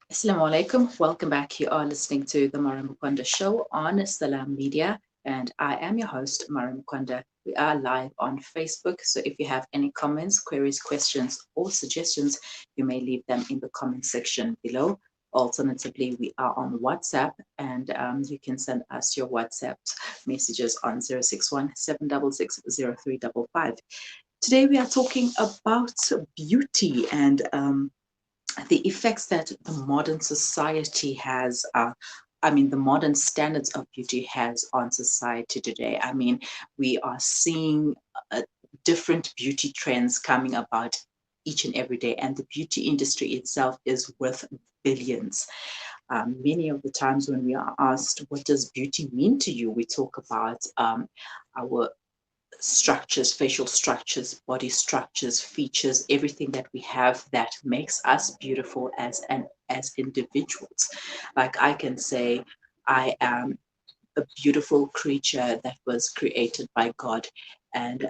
Assalamu alaikum. Welcome back. You are listening to the Mara Mukunda show on Salam Media, and I am your host, Mara Mukunda. We are live on Facebook, so if you have any comments, queries, questions, or suggestions, you may leave them in the comment section below. Alternatively, we are on WhatsApp, and you can send us your WhatsApp messages on 061 766 Today, we are talking about beauty and the effects that the modern society has the modern standards of beauty has on society today. We are seeing uh, different beauty trends coming about each and every day, and the beauty industry itself is worth billions. Many of the times when we are asked, what does beauty mean to you? We talk about our structures, facial structures, body structures, features, everything that we have that makes us beautiful as individuals. Like I can say, I am a beautiful creature that was created by God, and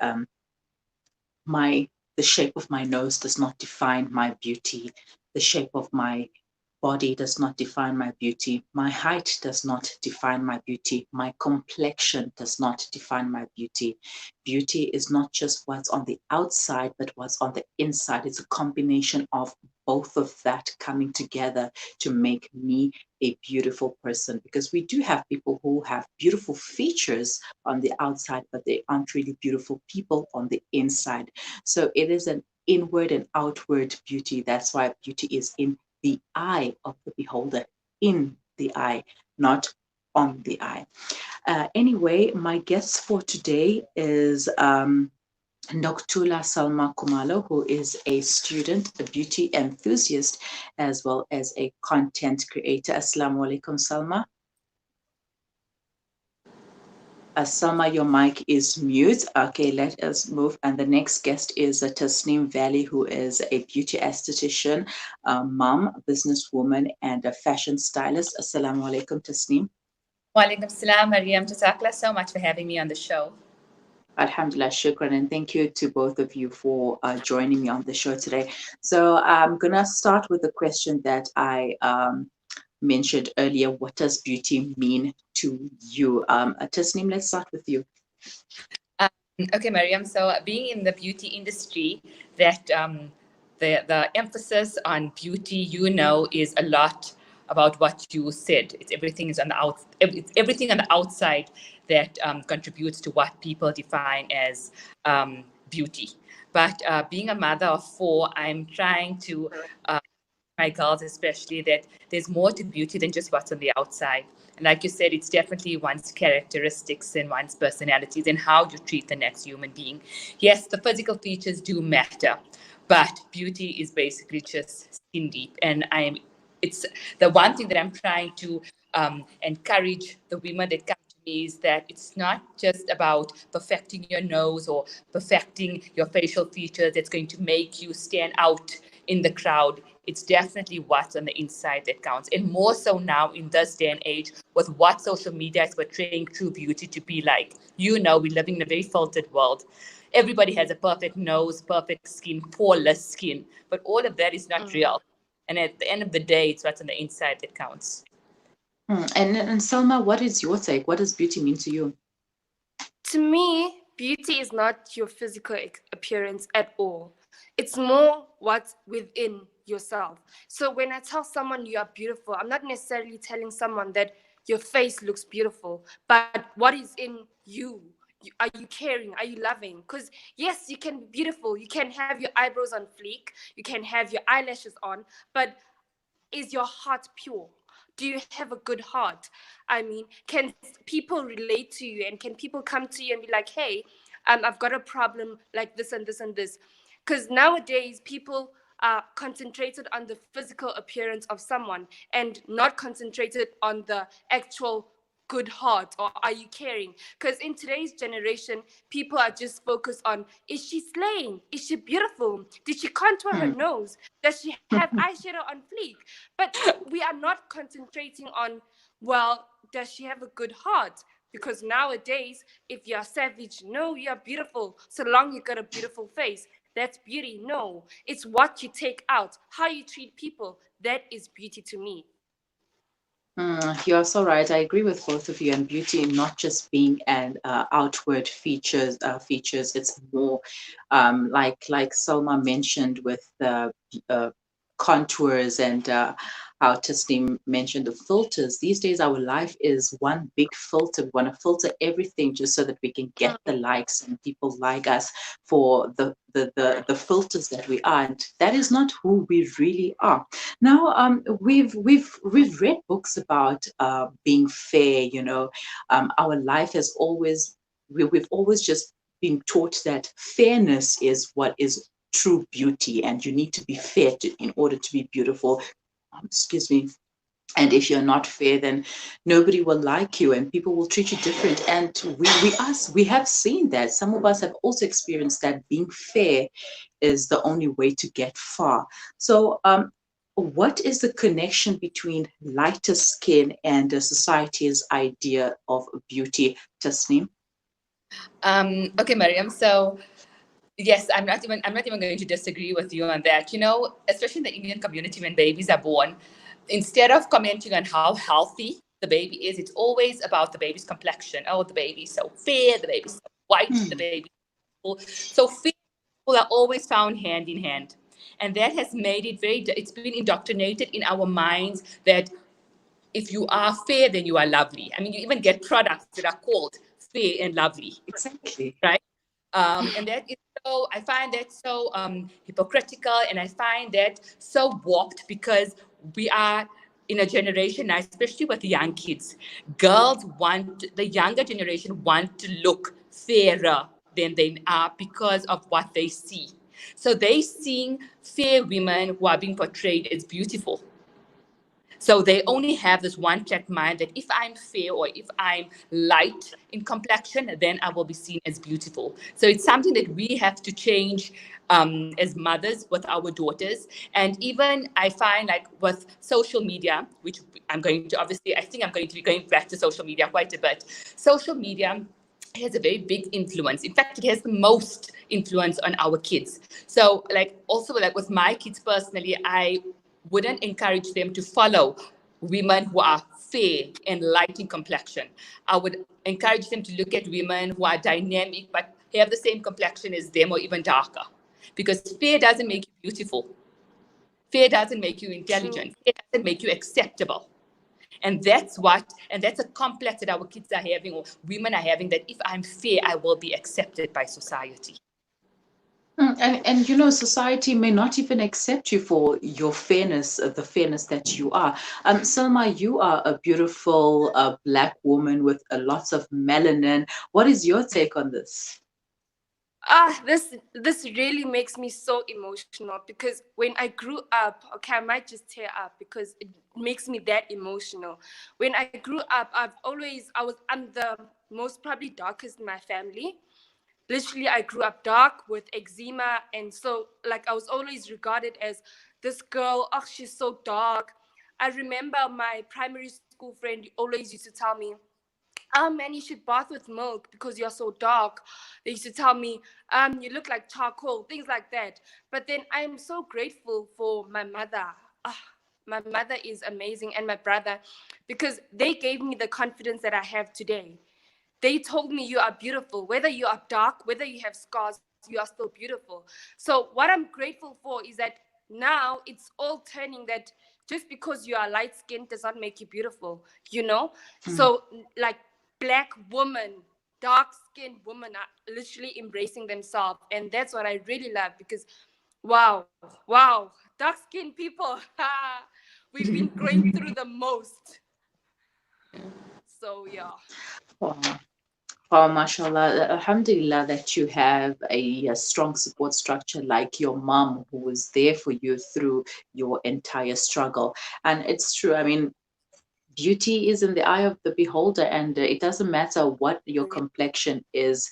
my the shape of my nose does not define my beauty. The shape of my body does not define my beauty. My height does not define my beauty. My complexion does not define my beauty. Beauty is not just what's on the outside, but what's on the inside. It's a combination of both of that coming together to make me a beautiful person. Because we do have people who have beautiful features on the outside, but they aren't really beautiful people on the inside. So it is an inward and outward beauty. That's why beauty is in the eye of the beholder, in the eye, not on the eye. Anyway, my guest for today is Noktula Salma Kumalo, who is a student, a beauty enthusiast, as well as a content creator. Assalamu alaikum, Salma. Salma, your mic is mute. Okay, let us move. And the next guest is Tasneem Valley, who is a beauty esthetician, mom, businesswoman, and a fashion stylist. Assalamu alaikum, Tasneem. Walaikum salam, Mariam. Jazakallah so much for having me on the show. Alhamdulillah, shukran, and thank you to both of you for joining me on the show today. So I'm going to start with a question that I mentioned earlier. What does beauty mean to you? Tasneem, let's start with you. Okay, Mariam. So being in the beauty industry, that the emphasis on beauty, is a lot about what you said. It's everything is on the out. It's everything on the outside that contributes to what people define as beauty. But being a mother of four, I'm trying to my girls especially, that there's more to beauty than just what's on the outside. And like you said, it's definitely one's characteristics and one's personalities and how you treat the next human being. Yes, the physical features do matter, but beauty is basically just skin deep. And it's the one thing that I'm trying to encourage the women that come to me is that it's not just about perfecting your nose or perfecting your facial features that's going to make you stand out in the crowd. It's definitely what's on the inside that counts. And more so now in this day and age with what social media is portraying true beauty to be like. We're living in a very filtered world. Everybody has a perfect nose, perfect skin, flawless skin. But all of that is not real. And at the end of the day, it's what's on the inside that counts. And Selma, what is your take? What does beauty mean to you? To me, beauty is not your physical appearance at all. It's more what's within yourself. So when I tell someone you are beautiful, I'm not necessarily telling someone that your face looks beautiful, but what is in you. Are you caring? Are you loving? Because yes, you can be beautiful. You can have your eyebrows on fleek. You can have your eyelashes on, but is your heart pure? Do you have a good heart? I mean, can people relate to you, and can people come to you and be like, hey, I've got a problem like this and this and this? Because nowadays people are concentrated on the physical appearance of someone and not concentrated on the actual good heart, or are you caring? Because in today's generation, people are just focused on, is she slaying? Is she beautiful? Did she contour her nose? Does she have eyeshadow on fleek? But we are not concentrating on, well, does she have a good heart? Because nowadays, if you're savage, no, you're beautiful. So long you got a beautiful face. that's beauty. No, it's what you take out, how you treat people. That is beauty to me. You are so right. I agree with both of you. And beauty not just being an outward features. Features. It's more like Selma mentioned with the contours and how Tasneem mentioned the filters. These days, our life is one big filter. We want to filter everything just so that we can get the likes and people like us for the filters that we are. And that is not who we really are. Now, we've read books about being fair. You know, our life has always we've always just been taught that fairness is what is true beauty, and you need to be fair in order to be beautiful. Excuse me. And if you're not fair, then nobody will like you and people will treat you different. And we have seen that. Some of us have also experienced that being fair is the only way to get far. So what is the connection between lighter skin and society's idea of beauty, Tasneem? Okay, Mariam. So yes, I'm not even going to disagree with you on that. You know, especially in the Indian community, when babies are born, instead of commenting on how healthy the baby is, it's always about the baby's complexion. Oh, the baby's so fair, the baby's so white, the baby. So fair people are always found hand in hand. And that has made it it's been indoctrinated in our minds that if you are fair, then you are lovely. I mean, you even get products that are called fair and lovely. Exactly. Right? And that is so, I find that so hypocritical, and I find that so warped because we are in a generation now, especially with young kids. The younger generation want to look fairer than they are because of what they see. So they seeing fair women who are being portrayed as beautiful. So they only have this one track mind that if I'm fair or if I'm light in complexion, then I will be seen as beautiful. So it's something that we have to change as mothers with our daughters. And even I find like with social media, which I'm going to obviously, I think I'm going to be going back to social media quite a bit. Social media has a very big influence. In fact, it has the most influence on our kids. So like also like with my kids personally, I wouldn't encourage them to follow women who are fair and light in complexion. I would encourage them to look at women who are dynamic but have the same complexion as them or even darker. Because fair doesn't make you beautiful. Fair doesn't make you intelligent. It doesn't make you acceptable. And that's a complex that our kids are having or women are having, that if I'm fair, I will be accepted by society. And you know, society may not even accept you for your fairness, the fairness that you are. Selma, you are a beautiful Black woman with lots of melanin. What is your take on this? This really makes me so emotional because when I grew up, okay, I might just tear up because it makes me that emotional. When I grew up, I'm the most probably darkest in my family. Literally, I grew up dark with eczema, and so like I was always regarded as this girl. Oh, she's so dark. I remember my primary school friend always used to tell me, oh man, you should bath with milk because you're so dark. They used to tell me, you look like charcoal, things like that. But then I'm so grateful for my mother. Ah, my mother is amazing, and my brother, because they gave me the confidence that I have today. They told me you are beautiful, whether you are dark, whether you have scars, you are still beautiful. So what I'm grateful for is that now it's all turning that just because you are light skinned does not make you beautiful, you know? So like Black women, dark skinned women are literally embracing themselves. And that's what I really love because wow, dark skinned people, we've been going through the most. So yeah. Wow. Oh, mashallah, alhamdulillah that you have a strong support structure like your mom who was there for you through your entire struggle. And it's true. I mean, beauty is in the eye of the beholder, and it doesn't matter what your complexion is.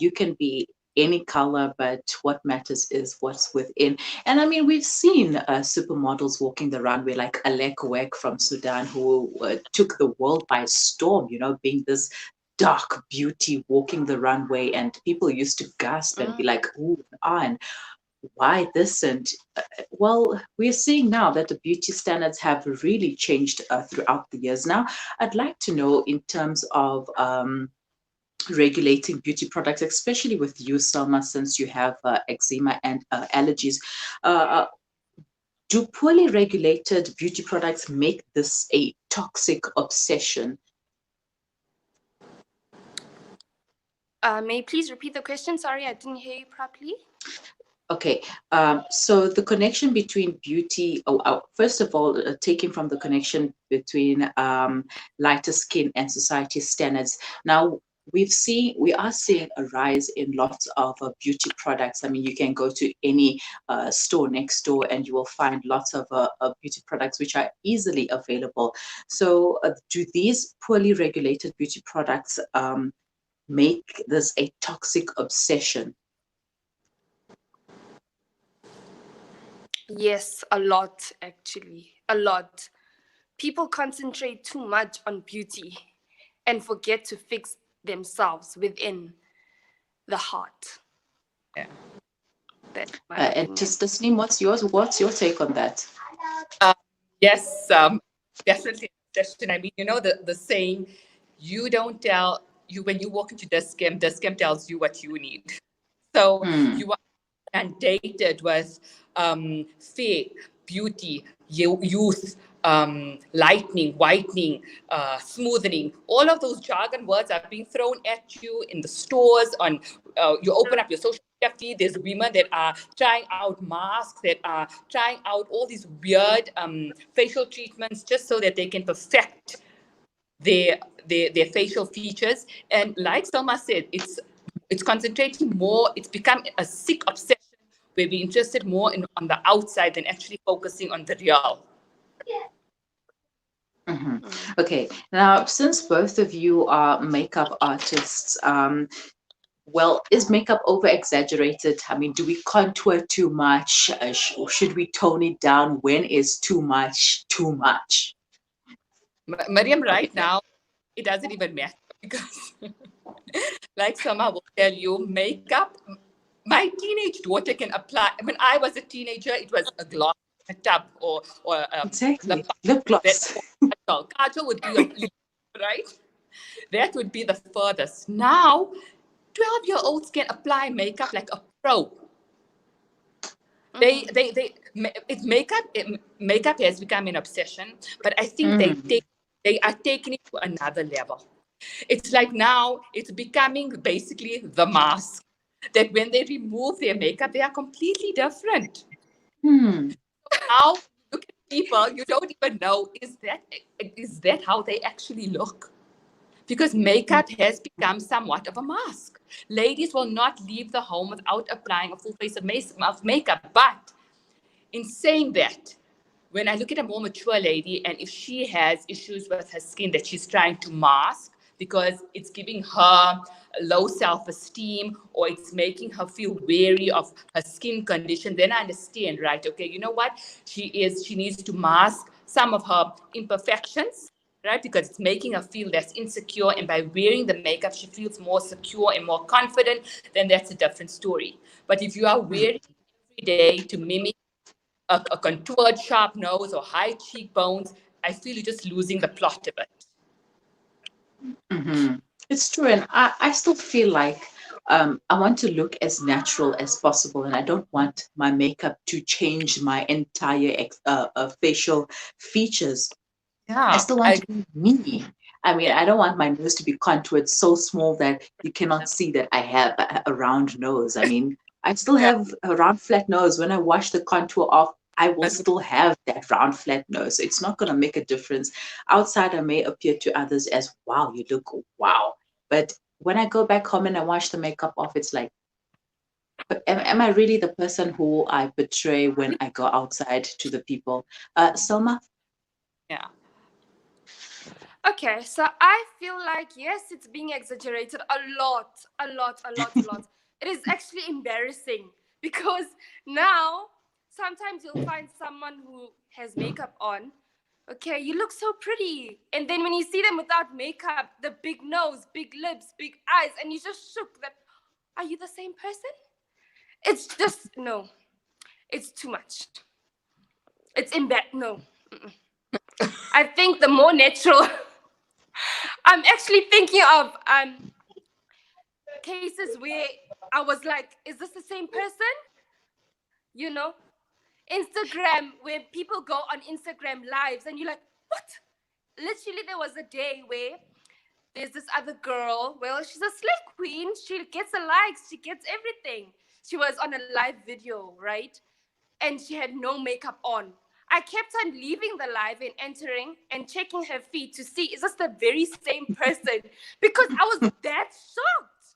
You can be any color, but what matters is what's within. And I mean, we've seen supermodels walking the runway, like Alek Wek from Sudan, who took the world by storm, you know, being this dark beauty walking the runway, and people used to gasp and be like, ooh, and why this? And well, we're seeing now that the beauty standards have really changed throughout the years. Now, I'd like to know in terms of regulating beauty products, especially with you, Selma, since you have eczema and allergies. Uh, do poorly regulated beauty products make this a toxic obsession? May you please repeat the question? Sorry, I didn't hear you properly. Okay, so the connection between beauty, first of all, taking from the connection between lighter skin and society standards. Now, we are seeing a rise in lots of beauty products. I mean, you can go to any store next door and you will find lots of beauty products which are easily available. So, do these poorly regulated beauty products make this a toxic obsession? Yes, a lot, actually. A lot. People concentrate too much on beauty and forget to fix themselves within the heart. Yeah. That's my And opinion. just Tasneem, what's yours? What's your take on that? Yes, definitely. I mean, you know the saying, you don't tell you when you walk into Dis-Chem tells you what you need. So Hmm. you are mandated with fair, beauty, youth, lightening, whitening, smoothening. All of those jargon words are being thrown at you in the stores. On you open up your social media feed. There's women that are trying out masks, that are trying out all these weird facial treatments just so that they can perfect their facial features. And like Selma said, it's concentrating more. It's become a sick obsession where we're interested more on the outside than actually focusing on the real. Mhm. Okay, now since both of you are makeup artists, well, is makeup over exaggerated? I mean, do we contour too much? Or should we tone it down? When is too much too much? Mariam, right now, it doesn't even matter because, like Sama will tell you, makeup. My teenage daughter can apply. When I was a teenager, it was a gloss, a tub, or lip Exactly. balm. Lip That gloss. kajal would be your right. That would be the furthest. Now, 12-year-olds can apply makeup like a pro. It's makeup. Makeup has become an obsession, but I think Mm. they are taking it to another level. It's like now it's becoming basically the mask. That when they remove their makeup, they are completely different. Hmm. Now look at people, you don't even know is that how they actually look? Because makeup has become somewhat of a mask. Ladies will not leave the home without applying a full face of makeup. But in saying that, when I look at a more mature lady and if she has issues with her skin that she's trying to mask because it's giving her low self-esteem or it's making her feel wary of her skin condition, then I understand, right? Okay, you know what? She needs to mask some of her imperfections, right? Because it's making her feel less insecure. And by wearing the makeup, she feels more secure and more confident, then that's a different story. But if you are wearing every day to mimic a contoured sharp nose or high cheekbones, I feel you're just losing the plot of it. Hmm. It's true, and I still feel like I want to look as natural as possible, and I don't want my makeup to change my entire facial features. I Yeah, still want to be me. I mean, I don't want my nose to be contoured so small that you cannot see that I have a round nose. I mean, I still yeah. have a round, flat nose. When I wash the contour off, I will That's still have that round, flat nose. So it's not going to make a difference. Outside, I may appear to others as, wow, you look wow. But when I go back home and I wash the makeup off, it's like, but am I really the person who I portray when I go outside to the people? Selma? yeah. Okay, so I feel like, yes, it's being exaggerated a lot, a lot, a lot, a lot. It is actually embarrassing because now sometimes you'll find someone who has makeup on. Okay, you look so pretty. And then when you see them without makeup, the big nose, big lips, big eyes, and you just shook that, are you the same person? It's just, no. It's too much. It's no. I think the more natural. I'm actually thinking of cases where I was like, is this the same person? You know, Instagram, where people go on Instagram lives and you're like, what? Literally, there was a day where there's this other girl. Well, she's a slay queen. She gets the likes. She gets everything. She was on a live video, right? And she had no makeup on. I kept on leaving the live and entering and checking her feed to see, is this the very same person? Because I was that shocked.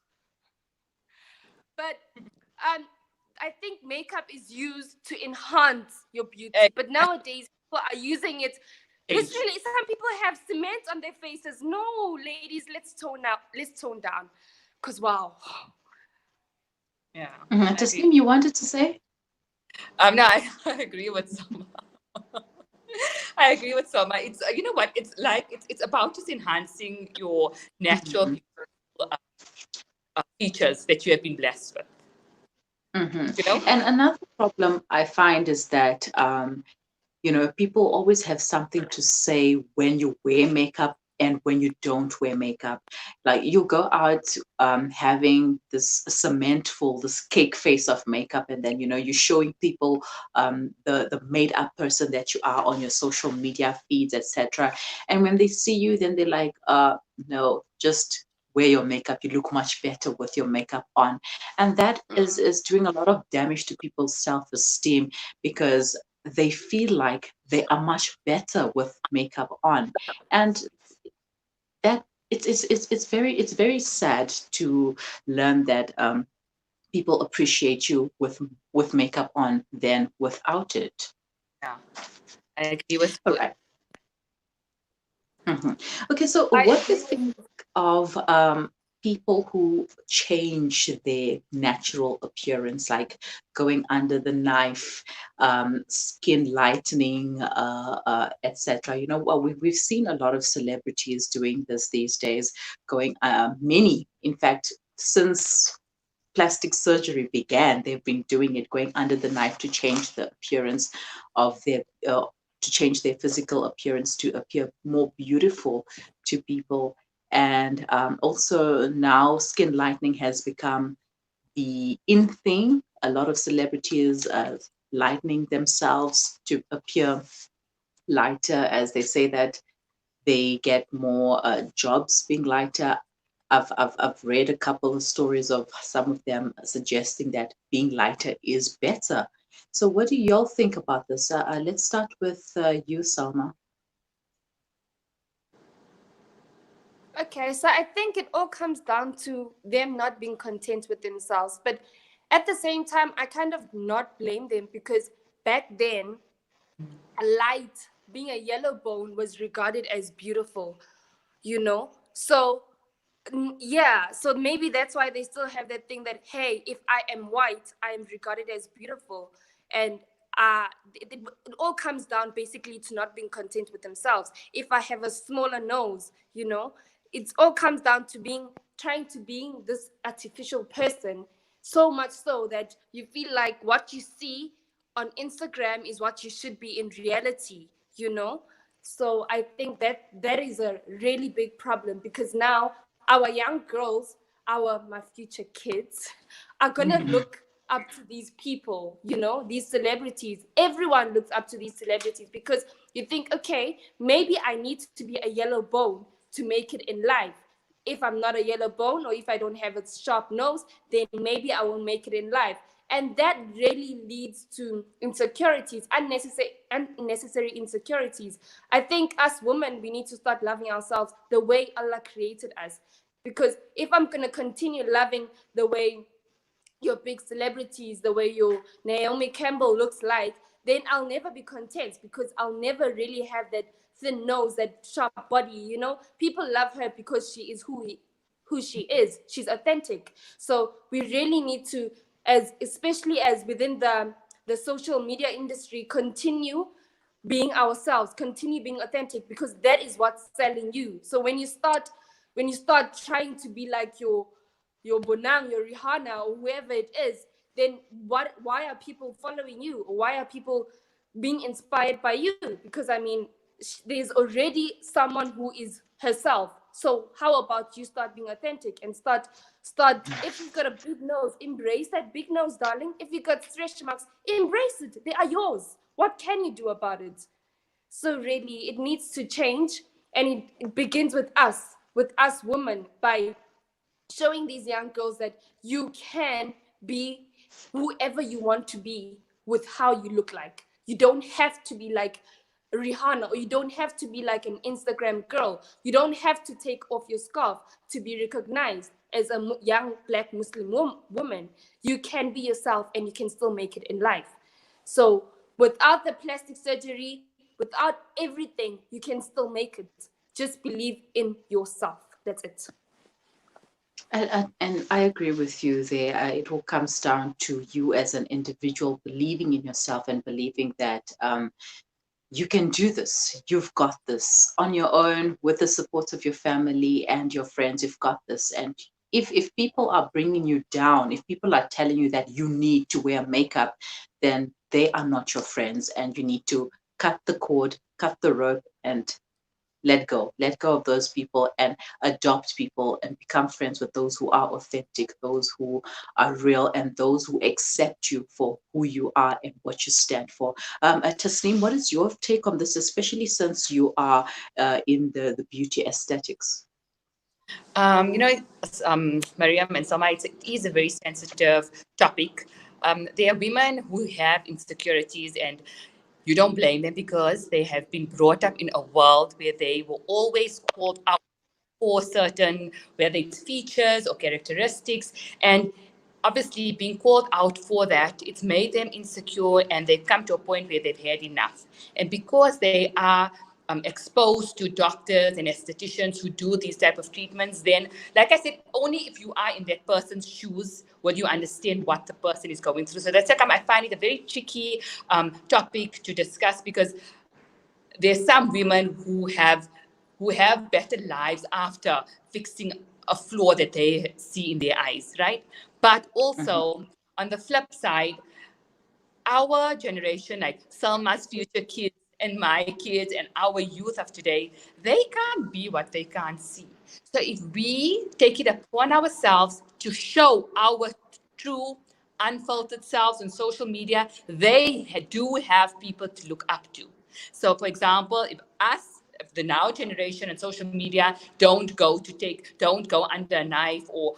But I think makeup is used to enhance your beauty. But nowadays, people are using it. Literally, some people have cement on their faces. No, ladies, let's tone down. Because, wow. Yeah. Tasneem, you wanted to say? No, I agree with Soma. I agree with Soma. It's you know what? It's like it's about just enhancing your natural features that you have been blessed with. You know? And another problem I find is that people always have something to say when you wear makeup and when you don't wear makeup. Like you go out having this this cake face of makeup, and then you're showing people the made up person that you are on your social media feeds, etc. And when they see you, then they're like, no, just wear your makeup. You look much better with your makeup on. And that is doing a lot of damage to people's self-esteem, because they feel like they are much better with makeup on. And that it's very sad to learn that people appreciate you with makeup on than without it. Yeah, I agree with you. All right. Okay, so what do you think of people who change their natural appearance, like going under the knife, skin lightening, etc.? We've seen a lot of celebrities doing this these days, going many, in fact, since plastic surgery began, they've been doing it, going under the knife to change the appearance of their to change their physical appearance to appear more beautiful to people. And also now skin lightening has become the in thing. A lot of celebrities lightening themselves to appear lighter, as they say that they get more jobs being lighter. I've read a couple of stories of some of them suggesting that being lighter is better. So what do y'all think about this? Let's start with you, Salma. Okay, so I think it all comes down to them not being content with themselves. But at the same time, I kind of not blame them, because back then, being a yellow bone was regarded as beautiful, So yeah, so maybe that's why they still have that thing that, hey, if I am white, I am regarded as beautiful. And it all comes down basically to not being content with themselves. If I have a smaller nose, it all comes down to trying to being this artificial person, so much so that you feel like what you see on Instagram is what you should be in reality, So I think that is a really big problem, because now our young girls, my future kids, are gonna look up to these people, these celebrities. Everyone looks up to these celebrities, because you think, okay, maybe I need to be a yellow bone to make it in life. If I'm not a yellow bone, or if I don't have a sharp nose, then maybe I will make it in life. And that really leads to insecurities, unnecessary insecurities. I think as women, we need to start loving ourselves the way Allah created us. Because if I'm going to continue loving the way your big celebrities, the way your Naomi Campbell looks like, then I'll never be content, because I'll never really have that thin nose, that sharp body, People love her because she is who she is. She's authentic. So we really need to, especially as within the social media industry, continue being ourselves, continue being authentic, because that is what's selling you. So when you start trying to be like your Bonang, your Rihanna, or whoever it is, then why are people following you? Or why are people being inspired by you? Because I mean, there's already someone who is herself. So how about you start being authentic and start if you've got a big nose, embrace that big nose, darling. If you've got stretch marks, embrace it. They are yours. What can you do about it? So really, it needs to change, and it begins with us women, by showing these young girls that you can be whoever you want to be with how you look like. You don't have to be like Rihanna, or you don't have to be like an Instagram girl. You don't have to take off your scarf to be recognized as a young Black Muslim woman. You can be yourself and you can still make it in life. So without the plastic surgery, without everything, you can still make it. Just believe in yourself. That's it. And I agree with you there. It all comes down to you as an individual believing in yourself and believing that you can do this. You've got this on your own with the support of your family and your friends. You've got this. And if people are bringing you down, if people are telling you that you need to wear makeup, then they are not your friends, and you need to cut the cord, cut the rope, and let go of those people and adopt people and become friends with those who are authentic, those who are real, and those who accept you for who you are and what you stand for. Tasneem, what is your take on this, especially since you are in the beauty aesthetics? You know, Mariam and Salma, it is a very sensitive topic. There are women who have insecurities, and you don't blame them because they have been brought up in a world where they were always called out for certain, whether it's features or characteristics. And obviously, being called out for that, it's made them insecure, and they've come to a point where they've had enough. And because they are exposed to doctors and estheticians who do these type of treatments, then, like I said, only if you are in that person's shoes will you understand what the person is going through. So that's like I find it a very tricky topic to discuss, because there's some women who have better lives after fixing a flaw that they see in their eyes, right? But also on the flip side, our generation, like Salma's future kids and my kids and our youth of today, they can't be what they can't see. So if we take it upon ourselves to show our true unfiltered selves on social media, they do have people to look up to. So for example, if the now generation and social media don't go under a knife, or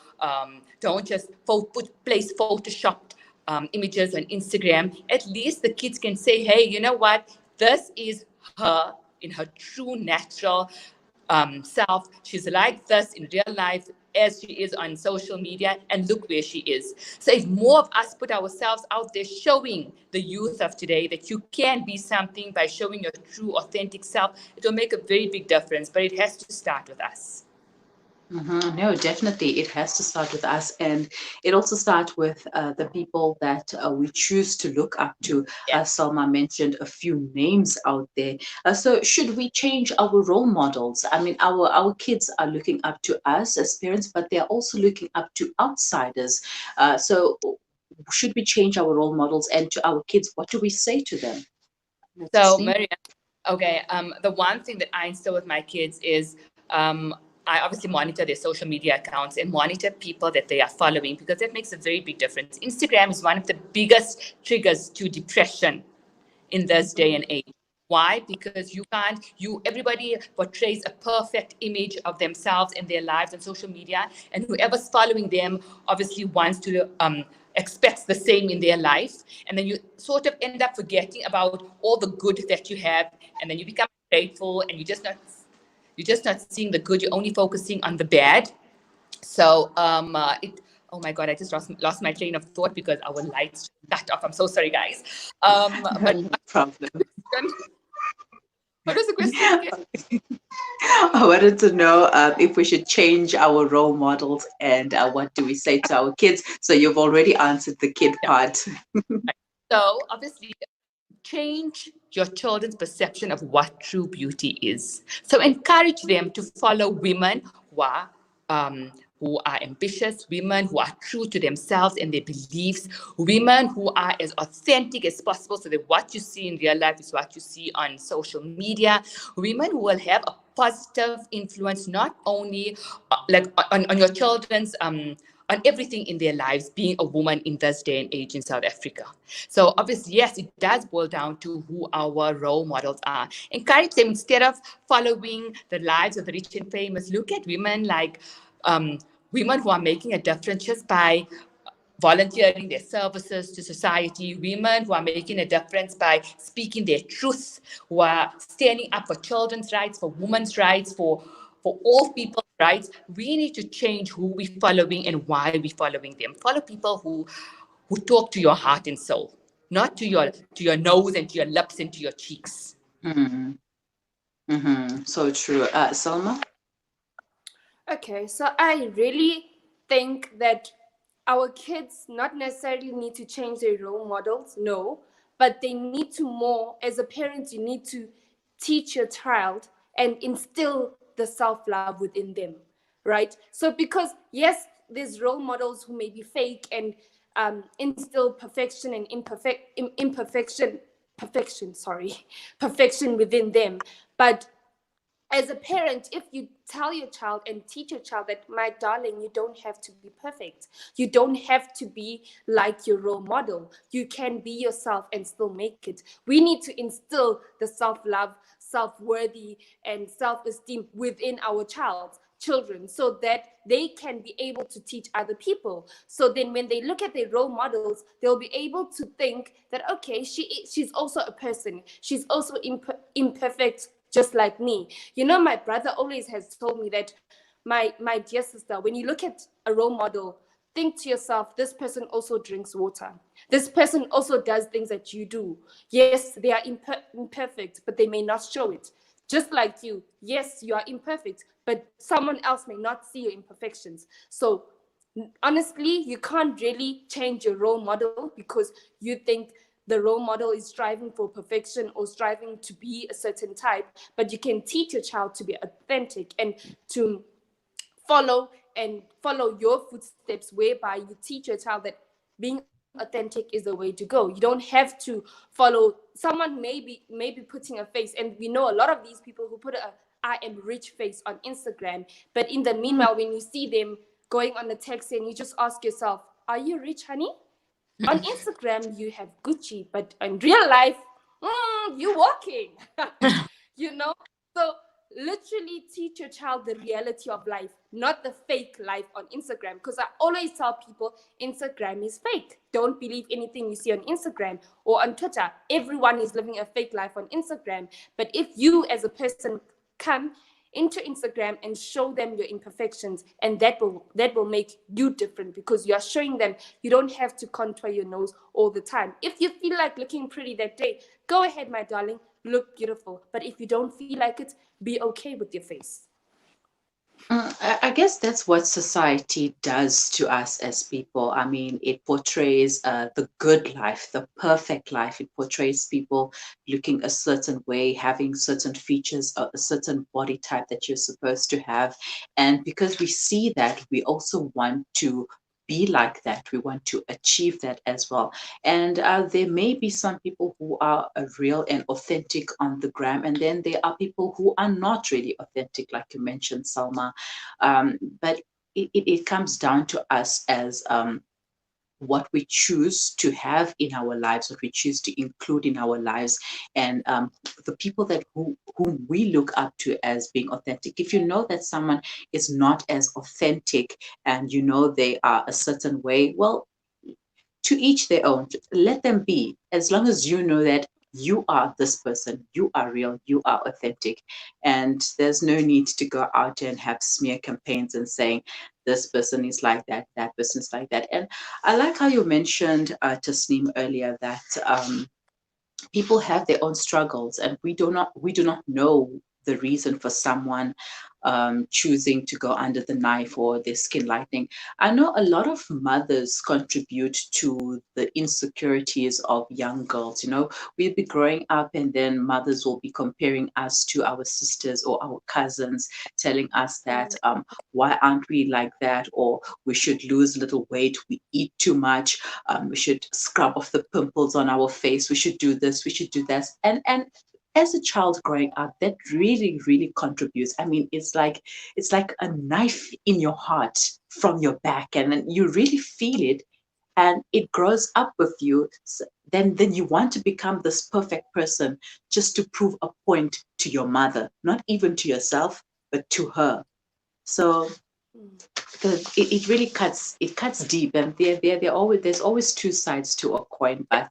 don't just place photoshopped images on Instagram, at least the kids can say, hey, you know what? This is her in her true natural self. She's like this in real life as she is on social media, and look where she is. So if more of us put ourselves out there showing the youth of today that you can be something by showing your true authentic self, it will make a very big difference, but it has to start with us. No, definitely. It has to start with us. And it also starts with the people that we choose to look up to. Yeah. Salma mentioned a few names out there. So should we change our role models? I mean, our kids are looking up to us as parents, but they're also looking up to outsiders. So should we change our role models? And to our kids, what do we say to them? So, Mariam, okay, the one thing that I instill with my kids is I obviously monitor their social media accounts and monitor people that they are following, because that makes a very big difference. Instagram is one of the biggest triggers to depression in this day and age. Why? Because everybody portrays a perfect image of themselves and their lives on social media, and whoever's following them obviously wants to expects the same in their life, and then you sort of end up forgetting about all the good that you have, and then you become grateful, and you're just not seeing the good. You're only focusing on the bad. So oh my God, I just lost my train of thought because our lights cut off. I'm so sorry, guys. But no problem. What was the question again? I wanted to know if we should change our role models, and what do we say to our kids? So you've already answered the kid part. So obviously, change your children's perception of what true beauty is. So encourage them to follow women who are who are ambitious, women who are true to themselves and their beliefs, women who are as authentic as possible so that what you see in real life is what you see on social media, women who will have a positive influence not only like on your children's on everything in their lives, being a woman in this day and age in South Africa. So obviously, yes, it does boil down to who our role models are. Encourage them instead of following the lives of the rich and famous. Look at women like women who are making a difference just by volunteering their services to society, women who are making a difference by speaking their truth, who are standing up for children's rights, for women's rights, for all people's rights. We need to change who we're following and why we're following them. Follow people who talk to your heart and soul, not to your nose and to your lips and to your cheeks. Mm-hmm. Mm-hmm. So true. Salma? Okay, so I really think that our kids not necessarily need to change their role models, no, but they need to more, as a parent, you need to teach your child and instill the self-love within them, right? So because, yes, there's role models who may be fake and instill perfection and perfection within them, but as a parent, if you tell your child and teach your child that, my darling, you don't have to be perfect. You don't have to be like your role model. You can be yourself and still make it. We need to instill the self-love, self-worthy, and self-esteem within our children so that they can be able to teach other people. So then when they look at their role models, they'll be able to think that, okay, she's also a person. She's also imperfect, just like me. You know, my brother always has told me that, my dear sister, when you look at a role model, think to yourself, this person also drinks water. This person also does things that you do. Yes, they are imperfect, but they may not show it. Just like you, yes, you are imperfect, but someone else may not see your imperfections. So honestly, you can't really change your role model because you think the role model is striving for perfection or striving to be a certain type, but you can teach your child to be authentic and to follow your footsteps, whereby you teach your child that being authentic is the way to go. You don't have to follow someone maybe putting a face, and we know a lot of these people who put a I am rich face on Instagram, but in the meanwhile, when you see them going on a taxi and you just ask yourself, are you rich, honey? On Instagram, you have Gucci, but in real life, you're walking. You know? So literally teach your child the reality of life, not the fake life on Instagram. Because I always tell people Instagram is fake. Don't believe anything you see on Instagram or on Twitter. Everyone is living a fake life on Instagram. But if you as a person come into Instagram and show them your imperfections, and that will make you different, because you are showing them you don't have to contour your nose all the time. If you feel like looking pretty that day, go ahead, my darling, look beautiful. But if you don't feel like it, be okay with your face. I guess that's what society does to us as people. I mean, it portrays the good life, the perfect life. It portrays people looking a certain way, having certain features, a certain body type that you're supposed to have. And because we see that, we also want to be like that. We want to achieve that as well. And there may be some people who are real and authentic on the gram, and then there are people who are not really authentic, like you mentioned, Salma. But it comes down to us as what we choose to have in our lives, what we choose to include in our lives, and the people whom we look up to as being authentic. If you know that someone is not as authentic and you know they are a certain way, well, to each their own. Let them be, as long as you know that you are this person, you are real, you are authentic, and there's no need to go out and have smear campaigns and saying this person is like that, that person is like that. And I like how you mentioned, Tasneem, earlier that people have their own struggles, and we do not know the reason for someone choosing to go under the knife or their skin lightening. I know a lot of mothers contribute to the insecurities of young girls. You know, we'll be growing up and then mothers will be comparing us to our sisters or our cousins, telling us that why aren't we like that, or we should lose a little weight, we eat too much, we should scrub off the pimples on our face, we should do this, we should do that. And as a child growing up, that really, really contributes. I mean, it's like a knife in your heart from your back, and then you really feel it, and it grows up with you. Then you want to become this perfect person just to prove a point to your mother, not even to yourself, but to her. So it really cuts deep, and there's always two sides to a coin. But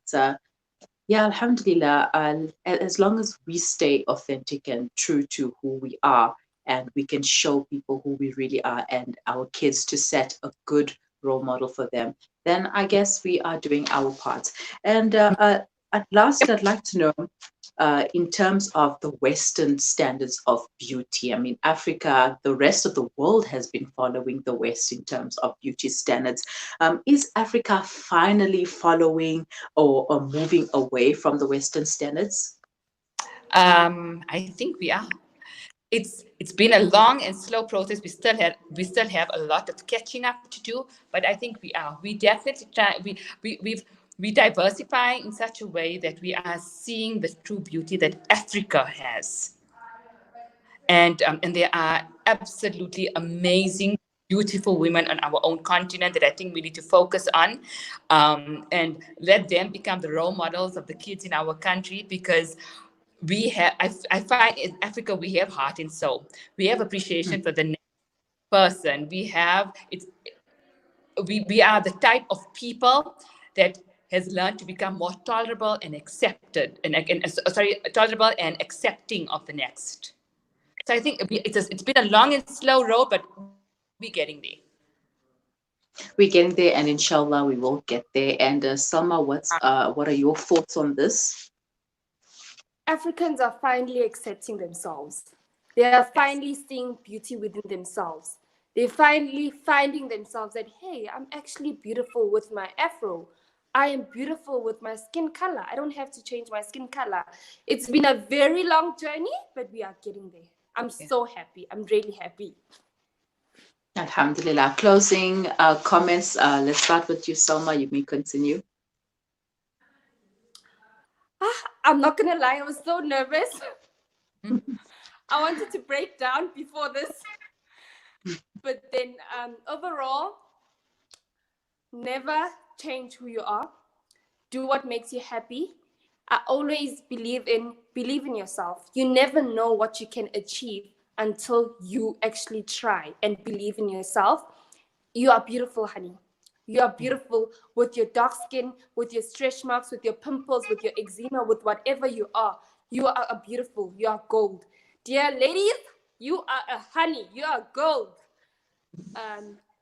yeah, alhamdulillah, as long as we stay authentic and true to who we are, and we can show people who we really are and our kids to set a good role model for them, then I guess we are doing our part. And at last, I'd like to know, in terms of the Western standards of beauty. I mean, Africa, the rest of the world has been following the West in terms of beauty standards. Is Africa finally following or moving away from the Western standards? I think we are. It's been a long and slow process. We still have a lot of catching up to do, but I think we are. We definitely try. We diversify in such a way that we are seeing the true beauty that Africa has, and there are absolutely amazing, beautiful women on our own continent that I think we need to focus on, and let them become the role models of the kids in our country, because we have, I find in Africa, we have heart and soul. We have appreciation for the next person. We are the type of people that has learned to become more tolerable and accepted, tolerable and accepting of the next. So I think it's been a long and slow road, but we're getting there. We're getting there, and inshallah we will get there. And Salma, what are your thoughts on this? Africans are finally accepting themselves. They are finally seeing beauty within themselves. They're finally finding themselves that, hey, I'm actually beautiful with my afro. I am beautiful with my skin color. I don't have to change my skin color. It's been a very long journey, but we are getting there. I'm so happy. I'm really happy. Alhamdulillah. Closing comments. Let's start with you, Salma. You may continue. I'm not going to lie. I was so nervous. I wanted to break down before this. But then overall, never change who you are. Do what makes you happy. I always believe in yourself. You never know what you can achieve until you actually try and believe in yourself. You are beautiful, honey. You are beautiful with your dark skin, with your stretch marks, with your pimples, with your eczema, with whatever you are. You are beautiful. You are gold. Dear ladies, you are a honey. You are gold.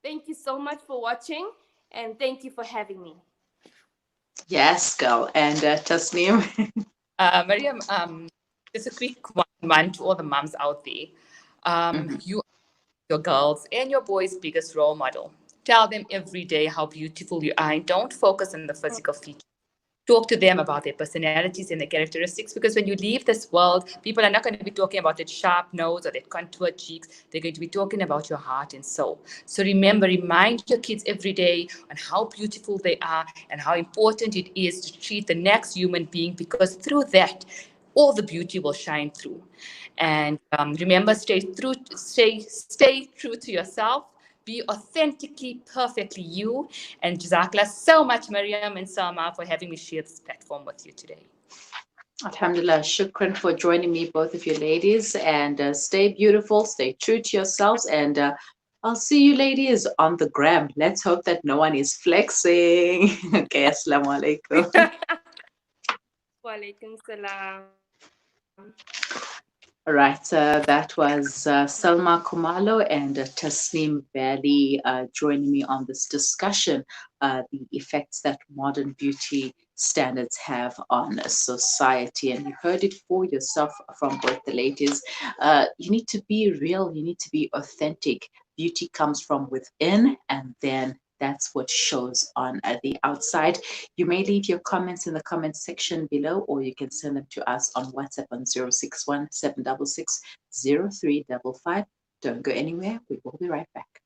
Thank you so much for watching, and thank you for having me. Yes, girl. And Tasneem? Mariam, just a quick one to all the moms out there. You are your girls and your boys' biggest role model. Tell them every day how beautiful you are, and don't focus on the physical features. Talk to them about their personalities and their characteristics, because when you leave this world, people are not going to be talking about that sharp nose or that contoured cheeks. They're going to be talking about your heart and soul. So remember, remind your kids every day on how beautiful they are and how important it is to treat the next human being, because through that, all the beauty will shine through. And remember, stay true to yourself. Be authentically, perfectly you. And Jazakallah so much, Mariam and Salma, for having me share this platform with you today. Alhamdulillah, shukran for joining me, both of you ladies. And stay beautiful, stay true to yourselves. And I'll see you ladies on the gram. Let's hope that no one is flexing. Okay, assalamu alaikum. Wa alaikum salam. All right, that was Salma Kumalo and Tasneem Valley joining me on this discussion, the effects that modern beauty standards have on society. And you heard it for yourself from both the ladies. You need to be real, you need to be authentic. Beauty comes from within, and then that's what shows on the outside. You may leave your comments in the comments section below, or you can send them to us on WhatsApp on 061 766 0355. Don't go anywhere. We will be right back.